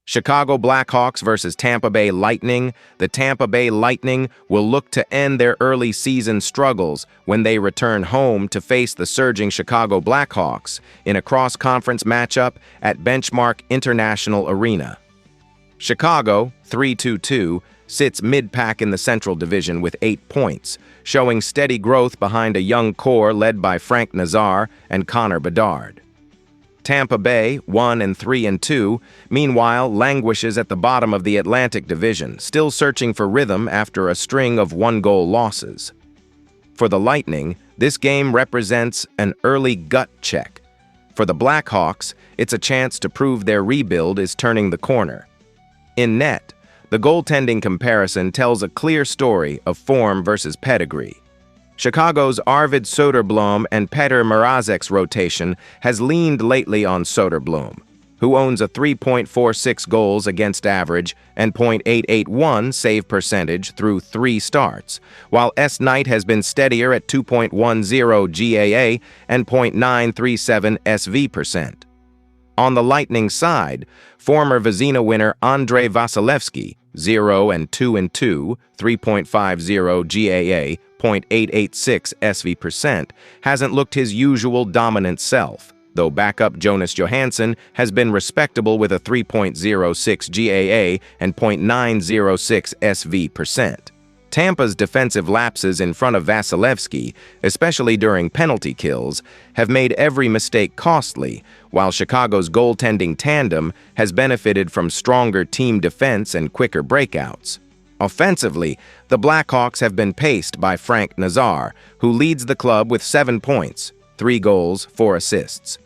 Chicago Blackhawks versus Tampa Bay Lightning. The Tampa Bay Lightning will look to end their early season struggles when they return home to face the surging Chicago Blackhawks in a cross-conference matchup at Benchmark International Arena. Chicago, 3-2-2, sits mid-pack in the Central Division with 8 points, showing steady growth behind a young core led by Frank Nazar and Connor Bedard. Tampa Bay, 1-3-2, meanwhile languishes at the bottom of the Atlantic Division, still searching for rhythm after a string of one-goal losses. For the Lightning, this game represents an early gut check. For the Blackhawks, it's a chance to prove their rebuild is turning the corner. In net, the goaltending comparison tells a clear story of form versus pedigree. Chicago's Arvid Soderblom and Petr Mrazek's rotation has leaned lately on Soderblom, who owns a 3.46 goals against average and .881 save percentage through 3 starts, while S. Knight has been steadier at 2.10 GAA and .937 SV percent. On the Lightning side, former Vezina winner Andrei Vasilevsky, 0-2-2, 3.50 GAA, .886 SV percent, hasn't looked his usual dominant self, though backup Jonas Johansson has been respectable with a 3.06 GAA and .906 SV percent. Tampa's defensive lapses in front of Vasilevsky, especially during penalty kills, have made every mistake costly, while Chicago's goaltending tandem has benefited from stronger team defense and quicker breakouts. Offensively, the Blackhawks have been paced by Frank Nazar, who leads the club with 7 points, 3 goals, 4 assists.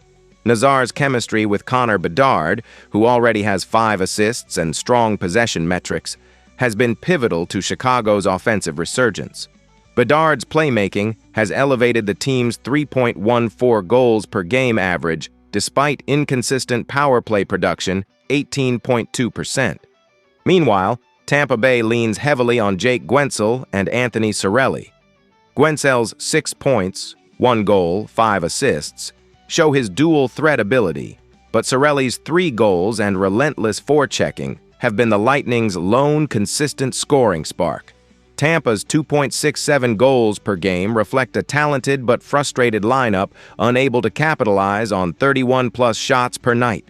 Nazar's chemistry with Connor Bedard, who already has 5 assists and strong possession metrics, has been pivotal to Chicago's offensive resurgence. Bedard's playmaking has elevated the team's 3.14 goals per game average despite inconsistent power play production, 18.2%. Meanwhile, Tampa Bay leans heavily on Jake Guentzel and Anthony Cirelli. Guentzel's 6 points, 1 goal, 5 assists, show his dual threat ability, but Cirelli's 3 goals and relentless forechecking have been the Lightning's lone consistent scoring spark. Tampa's 2.67 goals per game reflect a talented but frustrated lineup unable to capitalize on 31-plus shots per night.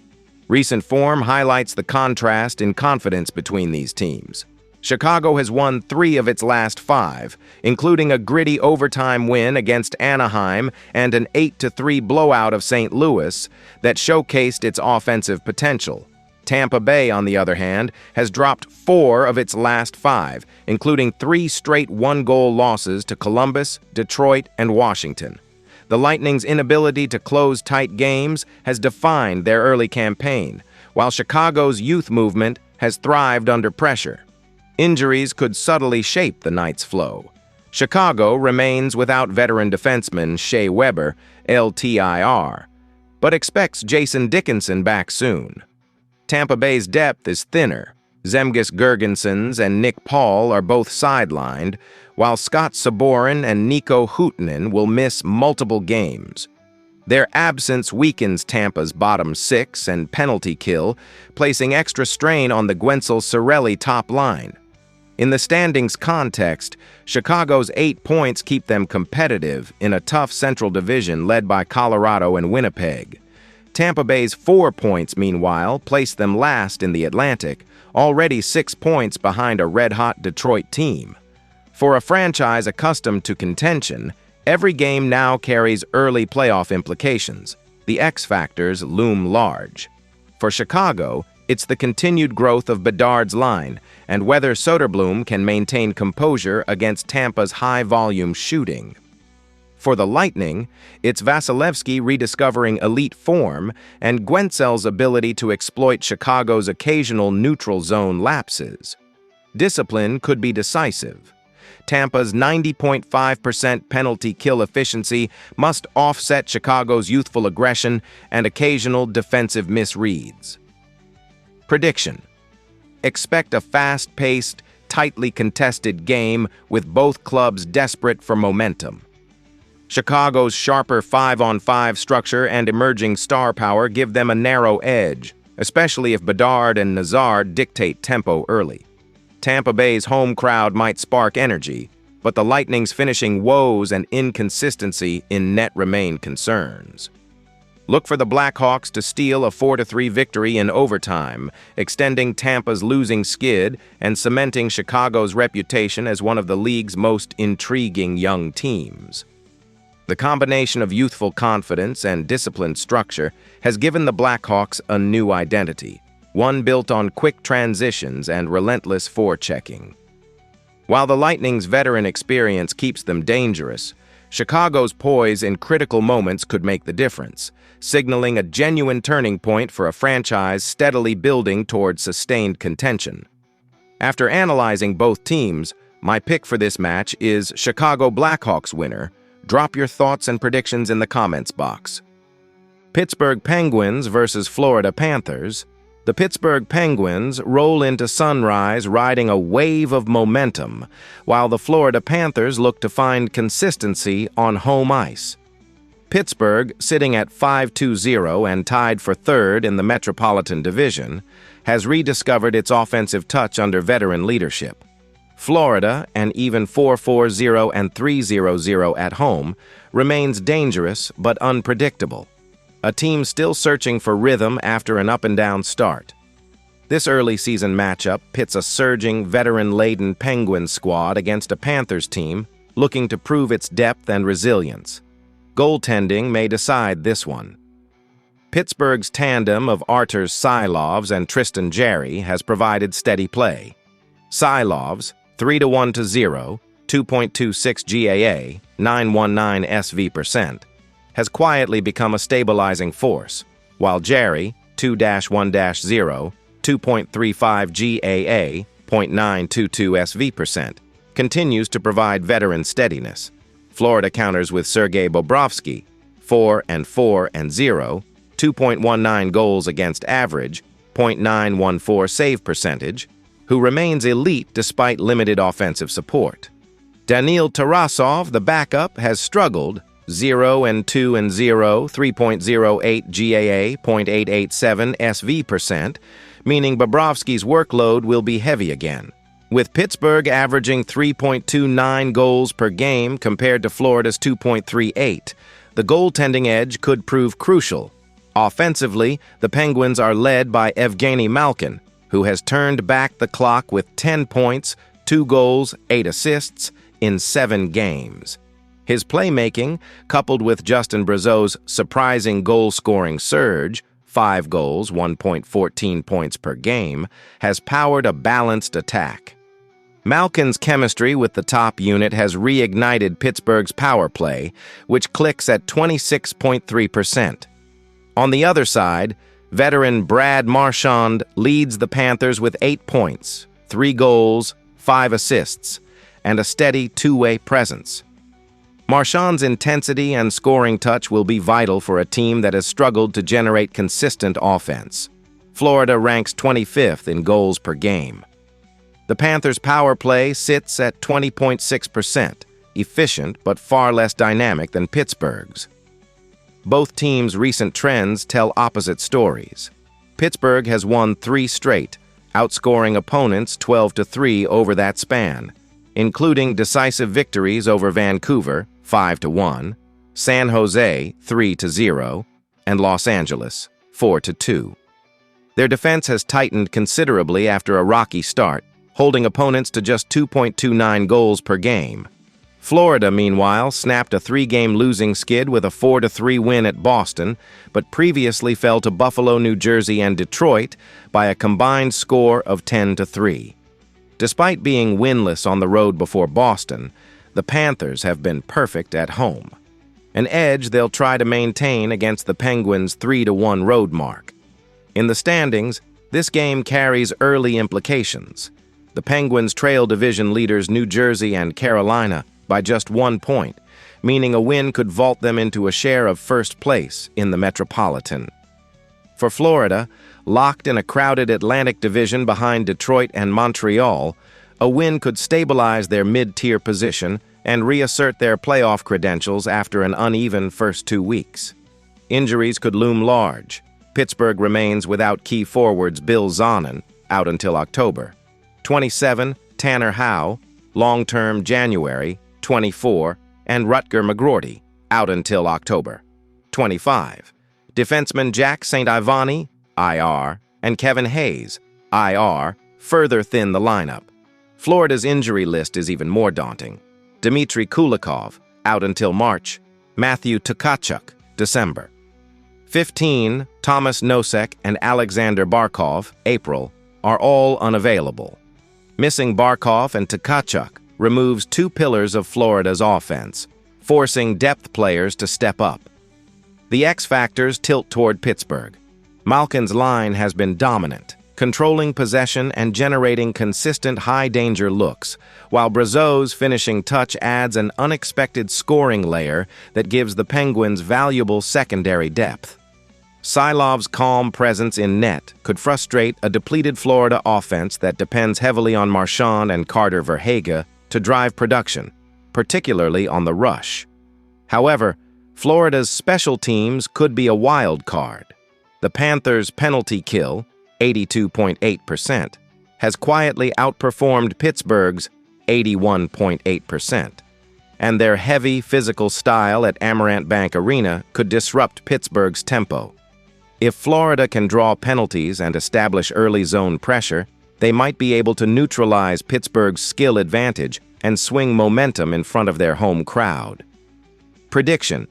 Recent form highlights the contrast in confidence between these teams. Chicago has won 3 of its last 5, including a gritty overtime win against Anaheim and an 8-3 blowout of St. Louis that showcased its offensive potential. Tampa Bay, on the other hand, has dropped 4 of its last 5, including 3 straight one-goal losses to Columbus, Detroit, and Washington. The Lightning's inability to close tight games has defined their early campaign, while Chicago's youth movement has thrived under pressure. Injuries could subtly shape the night's flow. Chicago remains without veteran defenseman Shea Weber, LTIR, but expects Jason Dickinson back soon. Tampa Bay's depth is thinner. Zemgus Girgensons and Nick Paul are both sidelined, while Scott Saborin and Nico Huhtinen will miss multiple games. Their absence weakens Tampa's bottom 6 and penalty kill, placing extra strain on the Guentzel-Cirelli top line. In the standings context, Chicago's 8 points keep them competitive in a tough Central Division led by Colorado and Winnipeg. Tampa Bay's 4 points, meanwhile, place them last in the Atlantic, already 6 points behind a red-hot Detroit team. For a franchise accustomed to contention, every game now carries early playoff implications. The X factors loom large. For Chicago, it's the continued growth of Bedard's line and whether Soderblom can maintain composure against Tampa's high-volume shooting. For the Lightning, it's Vasilevsky rediscovering elite form and Guentzel's ability to exploit Chicago's occasional neutral zone lapses. Discipline could be decisive. Tampa's 90.5% penalty kill efficiency must offset Chicago's youthful aggression and occasional defensive misreads. Prediction: expect a fast-paced, tightly contested game with both clubs desperate for momentum. Chicago's sharper 5-on-5 structure and emerging star power give them a narrow edge. especially if Bedard and Nazard dictate tempo early. Tampa Bay's home crowd might spark energy, but the Lightning's finishing woes and inconsistency in net remain concerns. Look for the Blackhawks to steal a 4-3 victory in overtime, extending Tampa's losing skid and cementing Chicago's reputation as one of the league's most intriguing young teams. The combination of youthful confidence and disciplined structure has given the Blackhawks a new identity, one built on quick transitions and relentless forechecking. While the Lightning's veteran experience keeps them dangerous, Chicago's poise in critical moments could make the difference, signaling a genuine turning point for a franchise steadily building toward sustained contention. After analyzing both teams, my pick for this match is Chicago Blackhawks winner. Drop your thoughts and predictions in the comments box. Pittsburgh Penguins versus Florida Panthers. The Pittsburgh Penguins roll into Sunrise riding a wave of momentum, while the Florida Panthers look to find consistency on home ice. Pittsburgh, sitting at 5-2-0 and tied for third in the Metropolitan Division, has rediscovered its offensive touch under veteran leadership. Florida, an even 4-4-0 and 3-0-0 at home, remains dangerous but unpredictable, a team still searching for rhythm after an up-and-down start. This early season matchup pits a surging, veteran-laden Penguins squad against a Panthers team looking to prove its depth and resilience. Goaltending may decide this one. Pittsburgh's tandem of Arturs Silovs and Tristan Jarry has provided steady play. Silovs, 3-1-0, 2.26 GAA, 919 SV%, has quietly become a stabilizing force, while Jarry, 2-1-0, 2.35 GAA, 0.922 SV%, continues to provide veteran steadiness. Florida counters with Sergei Bobrovsky, 4-4-0, 2.19 goals against average, 0.914 save percentage, who remains elite despite limited offensive support. Daniil Tarasov, the backup, has struggled, 0-2-0, 3.08 GAA, 0.887 SV%, meaning Bobrovsky's workload will be heavy again. With Pittsburgh averaging 3.29 goals per game compared to Florida's 2.38, the goaltending edge could prove crucial. Offensively, the Penguins are led by Evgeny Malkin, who has turned back the clock with 10 points, 2 goals, 8 assists in 7 games. His playmaking, coupled with Justin Brazeau's surprising goal-scoring surge, 5 goals, 1.14 points per game, has powered a balanced attack. Malkin's chemistry with the top unit has reignited Pittsburgh's power play, which clicks at 26.3%. On the other side, veteran Brad Marchand leads the Panthers with 8 points, 3 goals, 5 assists, and a steady two-way presence. Marchand's intensity and scoring touch will be vital for a team that has struggled to generate consistent offense. Florida ranks 25th in goals per game. The Panthers' power play sits at 20.6%, efficient but far less dynamic than Pittsburgh's. Both teams' recent trends tell opposite stories. Pittsburgh has won 3 straight, outscoring opponents 12-3 over that span, including decisive victories over Vancouver, 5-1, San Jose, 3-0, and Los Angeles, 4-2. Their defense has tightened considerably after a rocky start, holding opponents to just 2.29 goals per game. Florida, meanwhile, snapped a 3-game losing skid with a 4-3 win at Boston, but previously fell to Buffalo, New Jersey, and Detroit by a combined score of 10-3. Despite being winless on the road before Boston, the Panthers have been perfect at home, an edge they'll try to maintain against the Penguins' 3-1 road mark. In the standings, this game carries early implications. The Penguins trail division leaders New Jersey and Carolina by just 1 point, meaning a win could vault them into a share of first place in the Metropolitan. For Florida, locked in a crowded Atlantic division behind Detroit and Montreal, a win could stabilize their mid-tier position and reassert their playoff credentials after an uneven first 2 weeks. Injuries could loom large. Pittsburgh remains without key forwards Bill Zonin, out until October. 27, Tanner Howe, long-term January, 24, and Rutger McGroarty, out until October. 25, defenseman Jack St. Ivany, IR, and Kevin Hayes, IR, further thin the lineup. Florida's injury list is even more daunting. Dmitry Kulikov, out until March. Matthew Tkachuk, December. 15, Thomas Nosek and Alexander Barkov, April, are all unavailable. Missing Barkov and Tkachuk removes two pillars of Florida's offense, forcing depth players to step up. The X factors tilt toward Pittsburgh. Malkin's line has been dominant, controlling possession and generating consistent high-danger looks, while Brazeau's finishing touch adds an unexpected scoring layer that gives the Penguins valuable secondary depth. Sylov's calm presence in net could frustrate a depleted Florida offense that depends heavily on Marchand and Carter Verhaeghe to drive production, particularly on the rush. However, Florida's special teams could be a wild card. The Panthers' penalty kill, 82.8%, has quietly outperformed Pittsburgh's 81.8%. And their heavy physical style at Amarant Bank Arena could disrupt Pittsburgh's tempo. If Florida can draw penalties and establish early zone pressure, they might be able to neutralize Pittsburgh's skill advantage and swing momentum in front of their home crowd. Prediction: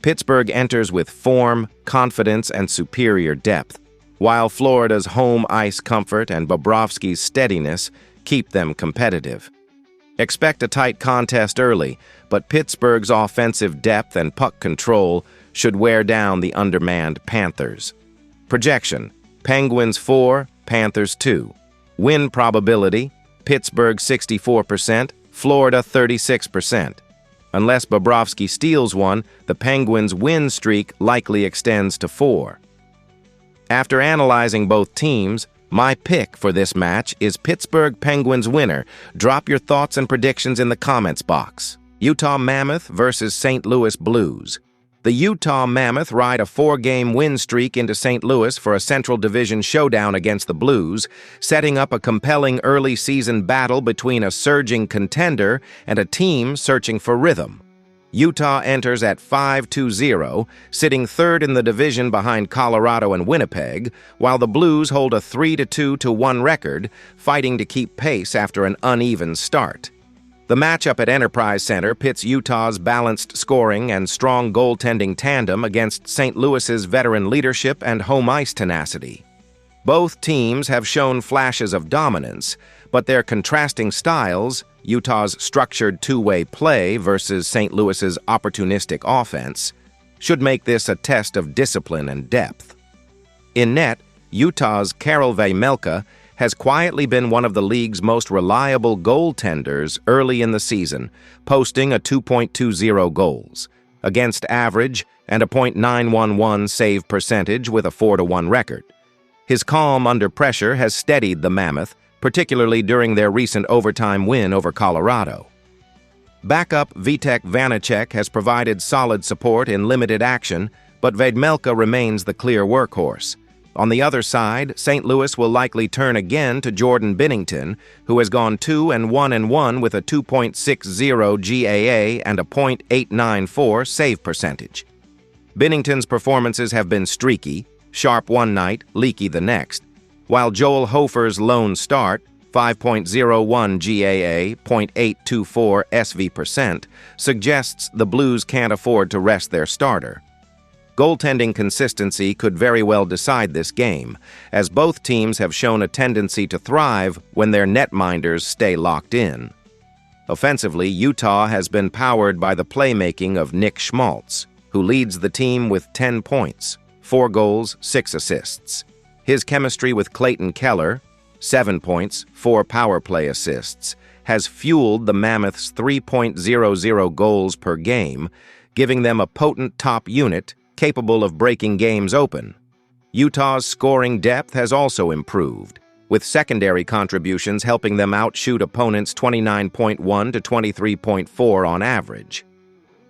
Pittsburgh enters with form, confidence, and superior depth, while Florida's home ice comfort and Bobrovsky's steadiness keep them competitive. Expect a tight contest early, but Pittsburgh's offensive depth and puck control should wear down the undermanned Panthers. Projection: Penguins 4, Panthers 2. Win probability: Pittsburgh 64%, Florida 36%. Unless Bobrovsky steals one, the Penguins' win streak likely extends to 4. After analyzing both teams, my pick for this match is Pittsburgh Penguins winner. Drop your thoughts and predictions in the comments box. Utah Mammoth versus St. Louis Blues. The Utah Mammoth ride a 4-game win streak into St. Louis for a Central Division showdown against the Blues, setting up a compelling early season battle between a surging contender and a team searching for rhythm. Utah enters at 5-2-0, sitting third in the division behind Colorado and Winnipeg, while the Blues hold a 3-2-1 record, fighting to keep pace after an uneven start. The matchup at Enterprise Center pits Utah's balanced scoring and strong goaltending tandem against St. Louis's veteran leadership and home ice tenacity. Both teams have shown flashes of dominance, but their contrasting styles, Utah's structured two-way play versus St. Louis's opportunistic offense, should make this a test of discipline and depth. In net, Utah's Karel Vejmelka has quietly been one of the league's most reliable goaltenders early in the season, posting a 2.20 goals against average and a .911 save percentage with a 4-1 record. His calm under pressure has steadied the Mammoth, particularly during their recent overtime win over Colorado. Backup Vitek Vanacek has provided solid support in limited action, but Vejmelka remains the clear workhorse. On the other side, St. Louis will likely turn again to Jordan Binnington, who has gone 2-1-1 with a 2.60 GAA and a .894 save percentage. Binnington's performances have been streaky, sharp one night, leaky the next, while Joel Hofer's lone start, 5.01 GAA, .824 SV%, suggests the Blues can't afford to rest their starter. Goaltending consistency could very well decide this game, as both teams have shown a tendency to thrive when their netminders stay locked in. Offensively, Utah has been powered by the playmaking of Nick Schmaltz, who leads the team with 10 points, 4 goals, 6 assists. His chemistry with Clayton Keller, 7 points, 4 power play assists, has fueled the Mammoth's 3.00 goals per game, giving them a potent top unit capable of breaking games open. Utah's scoring depth has also improved, with secondary contributions helping them outshoot opponents 29.1 to 23.4 on average.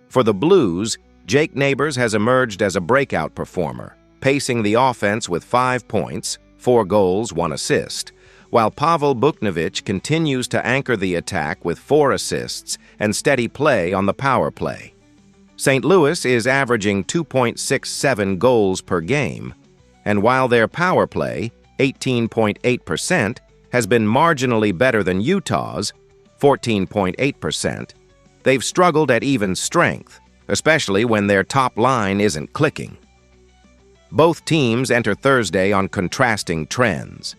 For the Blues, Jake Neighbors has emerged as a breakout performer, pacing the offense with 5 points, 4 goals, 1 assist, while Pavel Buchnevich continues to anchor the attack with 4 assists and steady play on the power play. St. Louis is averaging 2.67 goals per game, and while their power play, 18.8%, has been marginally better than Utah's, 14.8%, they've struggled at even strength, especially when their top line isn't clicking. Both teams enter Thursday on contrasting trends.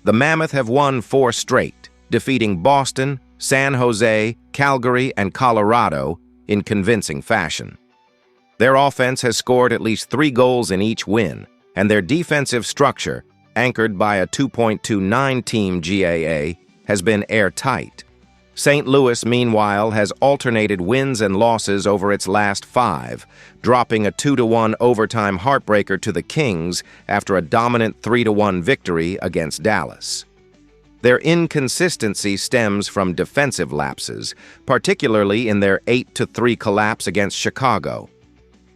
The Mammoth have won 4 straight, defeating Boston, San Jose, Calgary, and Colorado in convincing fashion. Their offense has scored at least 3 goals in each win, and their defensive structure, anchored by a 2.29 team GAA, has been airtight. St. Louis, meanwhile, has alternated wins and losses over its last 5, dropping a 2-1 overtime heartbreaker to the Kings after a dominant 3-1 victory against Dallas. Their inconsistency stems from defensive lapses, particularly in their 8-3 collapse against Chicago.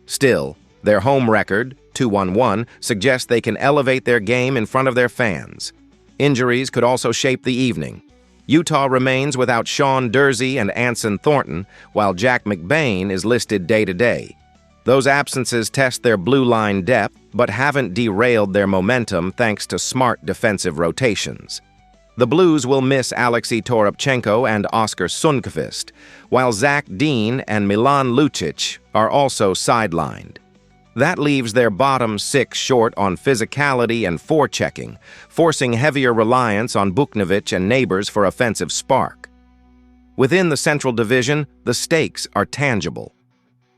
Still, their home record, 2-1-1, suggests they can elevate their game in front of their fans. Injuries could also shape the evening. Utah remains without Sean Dursey and Anson Thornton, while Jack McBain is listed day-to-day. Those absences test their blue line depth, but haven't derailed their momentum thanks to smart defensive rotations. The Blues will miss Alexei Toropchenko and Oskar Sundqvist, while Zach Dean and Milan Lucic are also sidelined. That leaves their bottom 6 short on physicality and forechecking, forcing heavier reliance on Buchnevich and neighbors for offensive spark. Within the Central Division, the stakes are tangible.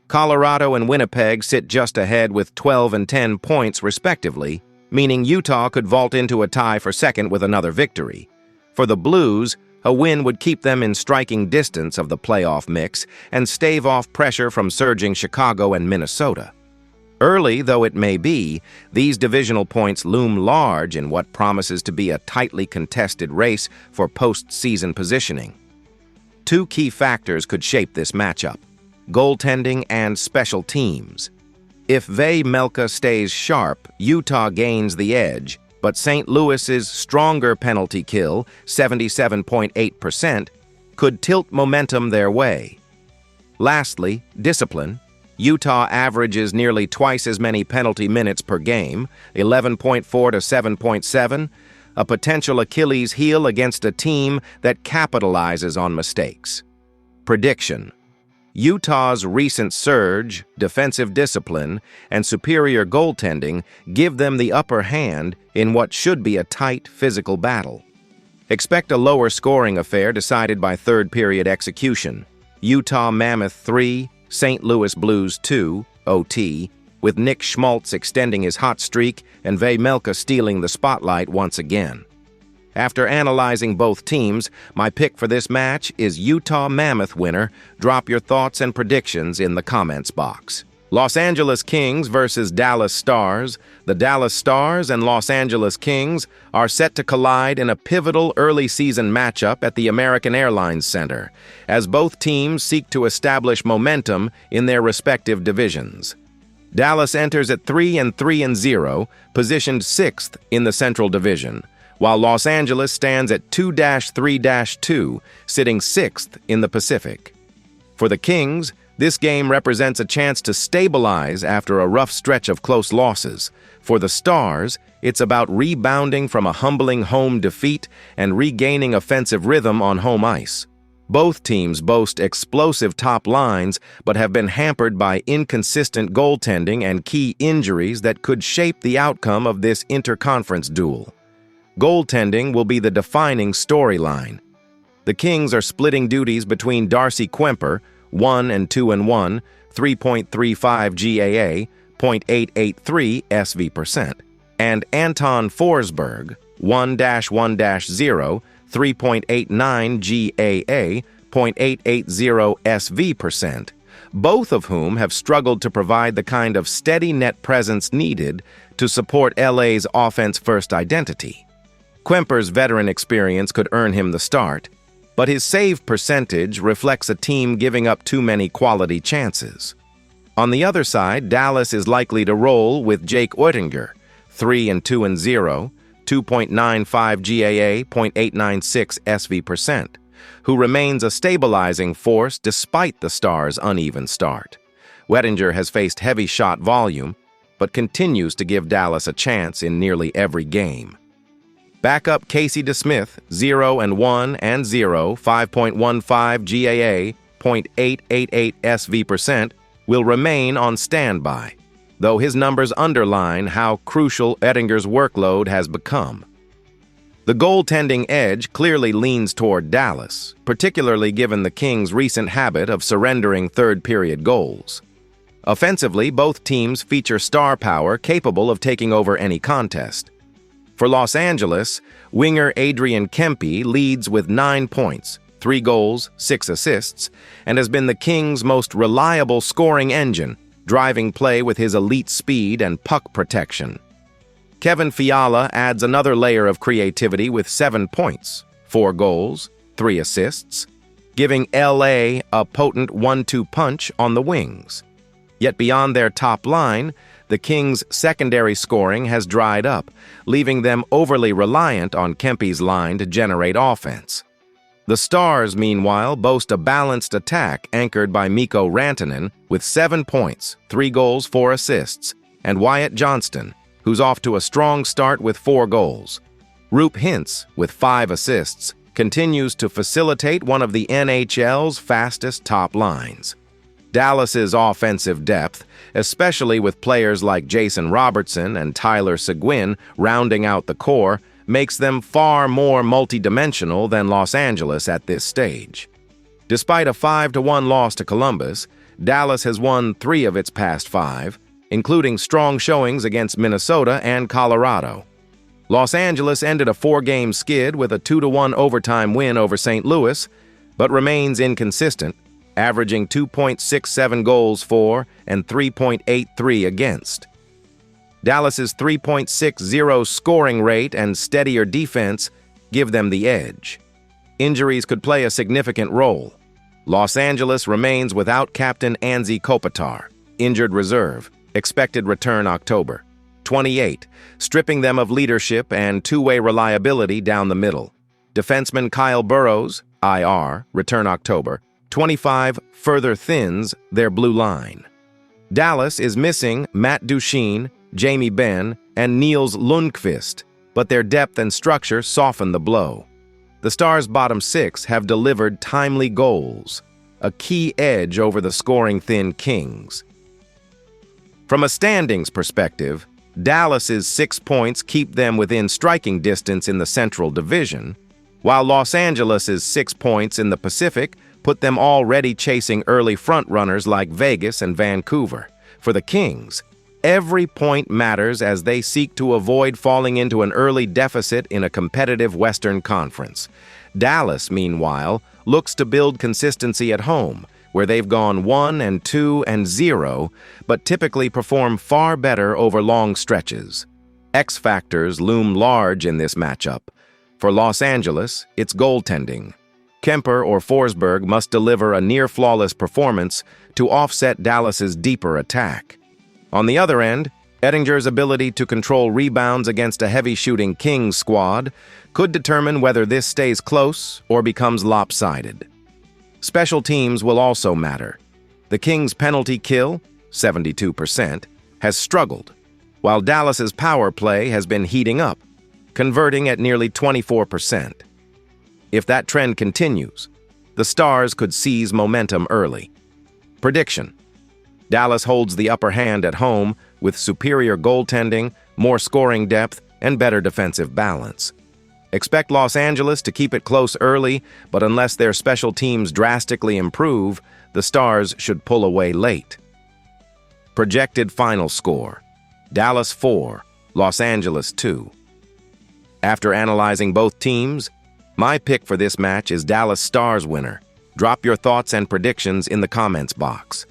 Colorado and Winnipeg sit just ahead with 12 and 10 points respectively, meaning Utah could vault into a tie for second with another victory. For the Blues, a win would keep them in striking distance of the playoff mix and stave off pressure from surging Chicago and Minnesota. Early though it may be, these divisional points loom large in what promises to be a tightly contested race for postseason positioning. 2 key factors could shape this matchup: goaltending and special teams. If Melka stays sharp, Utah gains the edge, but St. Louis's stronger penalty kill, 77.8%, could tilt momentum their way. Lastly, discipline. Utah averages nearly twice as many penalty minutes per game, 11.4 to 7.7, a potential Achilles heel against a team that capitalizes on mistakes. Prediction: Utah's recent surge, defensive discipline, and superior goaltending give them the upper hand in what should be a tight physical battle. Expect a lower scoring affair decided by third-period execution. Utah Mammoth 3, St. Louis Blues 2, OT, with Nick Schmaltz extending his hot streak and Melka stealing the spotlight once again. After analyzing both teams, my pick for this match is Utah Mammoth winner. Drop your thoughts and predictions in the comments box. Los Angeles Kings versus Dallas Stars. The Dallas Stars and Los Angeles Kings are set to collide in a pivotal early season matchup at the American Airlines Center, as both teams seek to establish momentum in their respective divisions. Dallas enters at 3-3-0, positioned 6th in the Central Division, while Los Angeles stands at 2-3-2, sitting 6th in the Pacific. For the Kings, this game represents a chance to stabilize after a rough stretch of close losses. For the Stars, it's about rebounding from a humbling home defeat and regaining offensive rhythm on home ice. Both teams boast explosive top lines, but have been hampered by inconsistent goaltending and key injuries that could shape the outcome of this interconference duel. Goaltending will be the defining storyline. The Kings are splitting duties between Darcy Kuemper, 1-2-1, 3.35 GAA, .883 SV%, and Anton Forsberg, 1-1-0, 3.89 GAA, .880 SV%, both of whom have struggled to provide the kind of steady net presence needed to support LA's offense-first identity. Kuemper's veteran experience could earn him the start, but his save percentage reflects a team giving up too many quality chances. On the other side, Dallas is likely to roll with Jake Oettinger, 3-2-0, 2.95 GAA, .896 SV%, who remains a stabilizing force despite the Stars' uneven start. Oettinger has faced heavy shot volume, but continues to give Dallas a chance in nearly every game. Backup Casey DeSmith, 0-1 0, 5.15 GAA, .888 SV%, will remain on standby, though his numbers underline how crucial Oettinger's workload has become. The goaltending edge clearly leans toward Dallas, particularly given the Kings' recent habit of surrendering third-period goals. Offensively, both teams feature star power capable of taking over any contest. For Los Angeles, winger Adrian Kempe leads with 9 points, 3 goals, 6 assists, and has been the Kings' most reliable scoring engine, driving play with his elite speed and puck protection. Kevin Fiala adds another layer of creativity with 7 points, 4 goals, 3 assists, giving LA a potent 1-2 punch on the wings. Yet beyond their top line, the Kings' secondary scoring has dried up, leaving them overly reliant on Kempe's line to generate offense. The Stars, meanwhile, boast a balanced attack anchored by Mikko Rantanen with 7 points, 3 goals, 4 assists, and Wyatt Johnston, who's off to a strong start with 4 goals. Roop Hintz, with 5 assists, continues to facilitate one of the NHL's fastest top lines. Dallas's offensive depth, especially with players like Jason Robertson and Tyler Seguin rounding out the core, makes them far more multidimensional than Los Angeles at this stage. Despite a 5-1 loss to Columbus, Dallas has won 3 of its past 5, including strong showings against Minnesota and Colorado. Los Angeles ended a 4-game skid with a 2-1 overtime win over St. Louis, but remains inconsistent, averaging 2.67 goals for and 3.83 against. Dallas's 3.60 scoring rate and steadier defense give them the edge. Injuries could play a significant role. Los Angeles remains without captain Anze Kopitar, injured reserve, expected return October 28, stripping them of leadership and two-way reliability down the middle. Defenseman Kyle Burroughs, IR, return October 25, further thins their blue line. Dallas is missing Matt Duchene, Jamie Benn, and Niels Lundqvist, but their depth and structure soften the blow. The Stars' bottom 6 have delivered timely goals, a key edge over the scoring-thin Kings. From a standings perspective, Dallas's 6 points keep them within striking distance in the Central Division, while Los Angeles' 6 points in the Pacific put them already chasing early frontrunners like Vegas and Vancouver. For the Kings, every point matters as they seek to avoid falling into an early deficit in a competitive Western Conference. Dallas, meanwhile, looks to build consistency at home, where they've gone 1-2-0, but typically perform far better over long stretches. X factors loom large in this matchup. For Los Angeles, it's goaltending. Kemper or Forsberg must deliver a near-flawless performance to offset Dallas's deeper attack. On the other end, Oettinger's ability to control rebounds against a heavy-shooting Kings squad could determine whether this stays close or becomes lopsided. Special teams will also matter. The Kings' penalty kill, 72%, has struggled, while Dallas's power play has been heating up, converting at nearly 24%. If that trend continues, the Stars could seize momentum early. Prediction: Dallas holds the upper hand at home with superior goaltending, more scoring depth, and better defensive balance. Expect Los Angeles to keep it close early, but unless their special teams drastically improve, the Stars should pull away late. Projected final score: Dallas 4, Los Angeles 2. After analyzing both teams, my pick for this match is Dallas Stars winner. Drop your thoughts and predictions in the comments box.